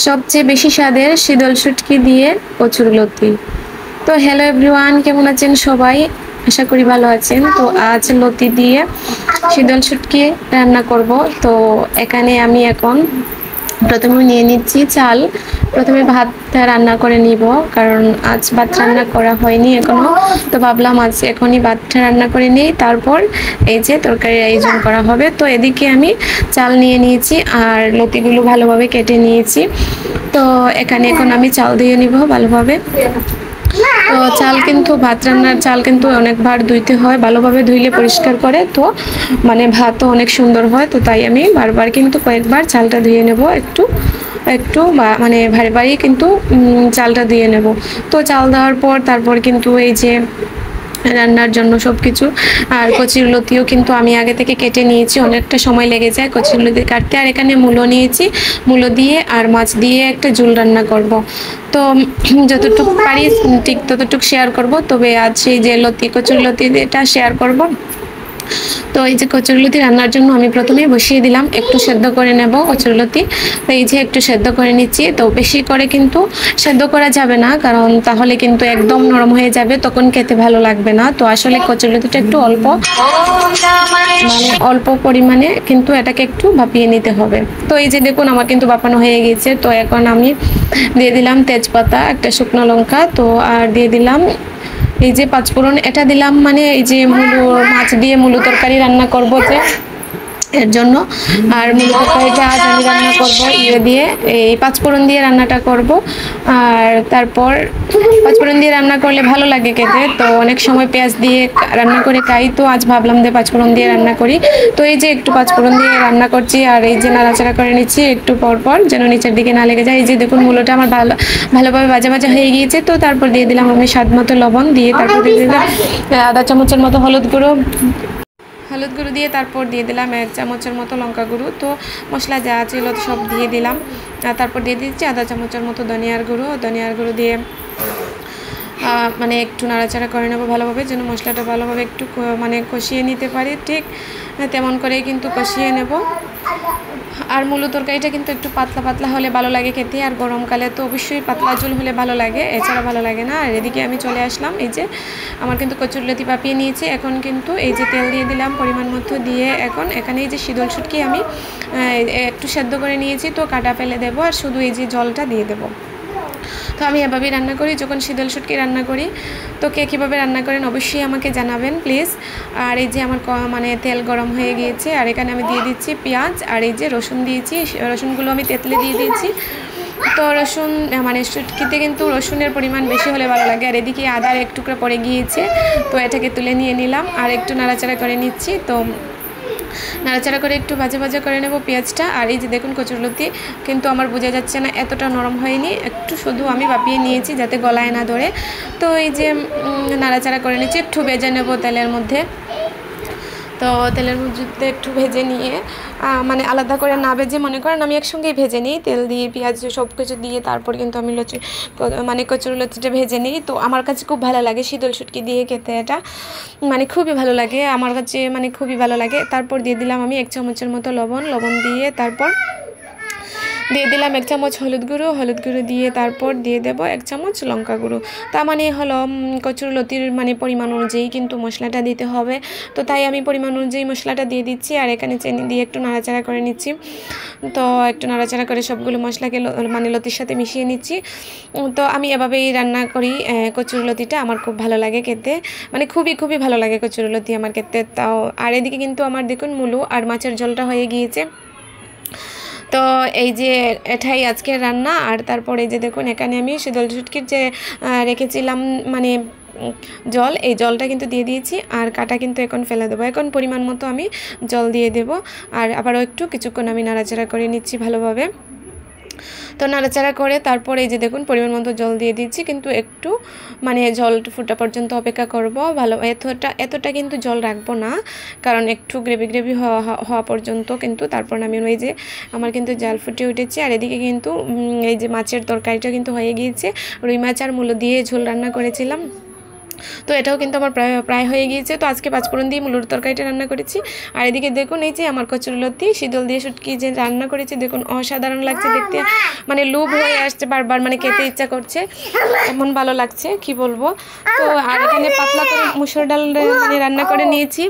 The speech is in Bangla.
সবচেয়ে বেশি স্বাদের শীতল শুটকি দিয়ে কচুরলতি। তো হ্যালো এভরিওয়ান, কেমন আছেন সবাই? আশা করি ভালো আছেন। তো আজ লতি দিয়ে শীতল শুটকি রান্না করব। তো এখানে আমি এখন প্রথমে নিয়ে নিচ্ছি চাল। প্রথমে ভাত রান্না করে নিব, কারণ আজ ভাত রান্না করা হয়নি এখনো। তো ভাবলাম আজ এখনই ভাতটা রান্না করে নিই, তারপর এই যে তরকারির আয়োজন করা হবে। তো এদিকে আমি চাল নিয়ে নিয়েছি আর লতিগুলো ভালোভাবে কেটে নিয়েছি। তো এখানে এখন আমি চাল দিয়ে নিব ভালোভাবে। তো চাল কিন্তু ভাত রান্নার চাল কিন্তু অনেকবার ধুইতে হয়, ভালোভাবে ধুইলে পরিষ্কার করে তো মানে ভাতও অনেক সুন্দর হয়। তো তাই আমি বারবার কিন্তু কয়েকবার চালটা ধুয়ে নেব, একটু একটু মানে ভারী ভারী কিন্তু চালটা দিয়ে নেব। তো চাল দেওয়ার পর তারপর কিন্তু এই যে রান্নার জন্য সব কিছু, আর কচুরলতিও কিন্তু আমি আগে থেকে কেটে নিয়েছি, অনেকটা সময় লেগে যায় কচুরলতি কাটতে। আর এখানে মূলো নিয়েছি, মূলো দিয়ে আর মাছ দিয়ে একটা ঝোল রান্না করব। তো যতটুকু পারি ঠিক ততটুকু শেয়ার করব, তবে আজ সেই যে কচুরলতি এটা শেয়ার করব। তো এই যে কচুরলতি রান্নার জন্য আমি প্রথমেই বসিয়ে দিলাম, একটু সেদ্ধ করে নেব কচুরলতি। তো এই যে একটু সেদ্ধ করে নিচ্ছি। তো বেশি করে কিন্তু সেদ্ধ করা যাবে না, কারণ তাহলে কিন্তু একদম নরম হয়ে যাবে, তখন খেতে ভালো লাগবে না। তো আসলে কচুরলতিটা একটু অল্প পরিমাণে কিন্তু এটাকে একটু ভাপিয়ে নিতে হবে। তো এই যে দেখুন আমার কিন্তু ভাপানো হয়ে গেছে। তো এখন আমি দিয়ে দিলাম তেজপাতা, একটা শুকনো লঙ্কা, তো আর দিয়ে দিলাম এই যে পাঁচফোড়ন, এটা দিলাম মানে এই যে মাছ দিয়ে মূলো তরকারি রান্না করব যে এর জন্য। আর মূলো তরকারিটা আজ আমি রান্না করব দিয়ে এই পাঁচফোড়ন দিয়ে রান্নাটা করব। আর তারপর পাঁচফোড়ন দিয়ে রান্না করলে ভালো লাগে খেতে, তো অনেক সময় পেঁয়াজ দিয়ে রান্না করে খাই, তো আজ ভাবলাম যে পাঁচফোড়ন দিয়ে রান্না করি। তো এই যে একটু পাঁচফোড়ন দিয়ে রান্না করছি আর এই যে নাড়াচাড়া করে নিচ্ছি একটু পর পর, যেন নিচের দিকে না লেগে যায়। এই যে দেখুন মূলোটা আমার ভালোভাবে ভাজা ভাজা হয়ে গিয়েছে। তো তারপর দিয়ে দিলাম আমি স্বাদ মতো লবণ, দিয়ে তারপর দিয়ে দিলাম আধা চামচের মতো হলুদ গুঁড়ো দিয়ে তারপর দিয়ে দিলাম 1 চামচের মতো লঙ্কা গুঁড়ো। তো মশলা যা ছিল সব দিয়ে দিলাম। তারপর দিয়ে দিচ্ছি আধা চামচের মতো ধনিয়ার গুঁড়ো দিয়ে মানে একটু নাড়াচাড়া করে নেবো ভালোভাবে, যেন মশলাটা ভালোভাবে একটু মানে কষিয়ে নিতে পারি, ঠিক তেমন করেই কিন্তু কষিয়ে নেব। আর মূলো তরকারিটা কিন্তু একটু পাতলা পাতলা হলে ভালো লাগে খেতে, আর গরমকালে তো অবশ্যই পাতলা ঝোল হলে ভালো লাগে, এছাড়া ভালো লাগে না। আর এদিকে আমি চলে আসলাম, এই যে আমার কিন্তু কচুরলতি পাপিয়ে নিয়েছি। এখন কিন্তু এই যে তেল দিয়ে দিলাম পরিমাণ মতো, দিয়ে এখন এখানে এই যে শীতল শুটকি আমি একটু সেদ্ধ করে নিয়েছি, তো কাটা ফেলে দেবো আর শুধু এই যে জলটা দিয়ে দেবো। তো আমি এভাবেই রান্না করি যখন শীতল শুটকি রান্না করি। তো কে কীভাবে রান্না করেন অবশ্যই আমাকে জানাবেন প্লিজ। আর এই যে আমার মানে তেল গরম হয়ে গিয়েছে, আর এখানে আমি দিয়ে দিচ্ছি পেঁয়াজ, আর এই যে রসুন দিয়েছি, রসুনগুলো আমি তেঁতলে দিয়ে দিয়েছি। তো রসুন মানে শুটকিতে কিন্তু রসুনের পরিমাণ বেশি হলে ভালো লাগে। আর এদিকে আদার এক টুকরা পড়ে গিয়েছে, তো এটাকে তুলে নিয়ে নিলাম আর একটু নাড়াচাড়া করে নিচ্ছি। তো নাড়াচাড়া করে একটু ভাজা ভাজা করে নেব পেঁয়াজটা। আর এই যে দেখুন কচুরলতি কিন্তু আমার বোঝা যাচ্ছে না এতটা নরম হয়নি, একটু শুধু আমি ভাপিয়ে নিয়েছি যাতে গলায় না ধরে। তো এই যে নাড়াচাড়া করে নিচ্ছি, একটু ভেজে নেব তেলের মধ্যে। তো তেলের মধ্যে একটু ভেজে নিয়ে মানে আলাদা করে না ভেজে, মনে করেন আমি একসঙ্গেই ভেজে নিই, তেল দিয়ে পেঁয়াজ সব কিছু দিয়ে তারপর কিন্তু আমি মানে কচুরলতিটা ভেজে নিই। তো আমার কাছে খুব ভালো লাগে শীতল শুটকি দিয়ে খেতে, এটা মানে খুবই ভালো লাগে আমার কাছে, মানে খুবই ভালো লাগে। তারপর দিয়ে দিলাম আমি 1 চামচের মতো লবণ দিয়ে তারপর দিয়ে দিলাম 1 চামচ হলুদ গুঁড়ো দিয়ে তারপর দিয়ে দেব 1 চামচ লঙ্কা গুঁড়ো। তার মানে হলো কচুরলতির মানে পরিমাণ অনুযায়ী কিন্তু মশলাটা দিতে হবে, তো তাই আমি পরিমাণ অনুযায়ী মশলাটা দিয়ে দিচ্ছি। আর এখানে চিনি দিয়ে একটু নাড়াচাড়া করে নিচ্ছি। তো একটু নাড়াচাড়া করে সবগুলো মশলাকে মানে লতির সাথে মিশিয়ে নিচ্ছি। তো আমি এভাবেই রান্না করি কচুরলতিটা, আমার খুব ভালো লাগে খেতে, মানে খুবই ভালো লাগে কচুরলতি আমার খেতে। তাও আর এদিকে কিন্তু আমার দেখুন মূলো আর মাছের ঝোলটা হয়ে গিয়েছে। তো এই যে এটাই আজকের রান্না। আর তারপরে যে দেখুন এখানে আমি শীতল শুটকির যে রেখেছিলাম মানে জল, এই জলটা কিন্তু দিয়ে দিয়েছি, আর কাটা কিন্তু এখন ফেলে দেবো। এখন পরিমাণ মতো আমি জল দিয়ে দেব, আর আবারও একটু কিছুক্ষণ আমি নাড়াচাড়া করে নিচ্ছি ভালোভাবে। তো নাড়াচাড়া করে তারপর এই যে দেখুন পরিমাণ মতো জল দিয়ে দিচ্ছি, কিন্তু একটু মানে জল ফুটা পর্যন্ত অপেক্ষা করব। ভালো এতটা কিন্তু জল রাখবো না, কারণ একটু গ্রেভি হওয়া পর্যন্ত কিন্তু তারপর আমি ওই যে আমার কিন্তু জাল ফুটে উঠেছে। আর এদিকে কিন্তু এই যে মাছের তরকারিটা কিন্তু হয়ে গিয়েছে, রুই মাছ আর মূলো দিয়ে ঝোল রান্না করেছিলাম। তো এটাও কিন্তু আমার প্রায় হয়ে গিয়েছে। তো আজকে পাঁচফোড়ন দিয়ে মূলোর তরকারিটা রান্না করেছি। আর এদিকে দেখুন এই যে আমার কচুরলতি শীতল দিয়ে শুটকি যে রান্না করেছি, দেখুন অসাধারণ লাগছে দেখতে, মানে লোভ হয়ে আসছে বারবার, মানে খেতে ইচ্ছা করছে, এমন ভালো লাগছে কি বলবো। তো আর এখানে পাতলা করে মুসুর ডাল মানে রান্না করে নিয়েছি।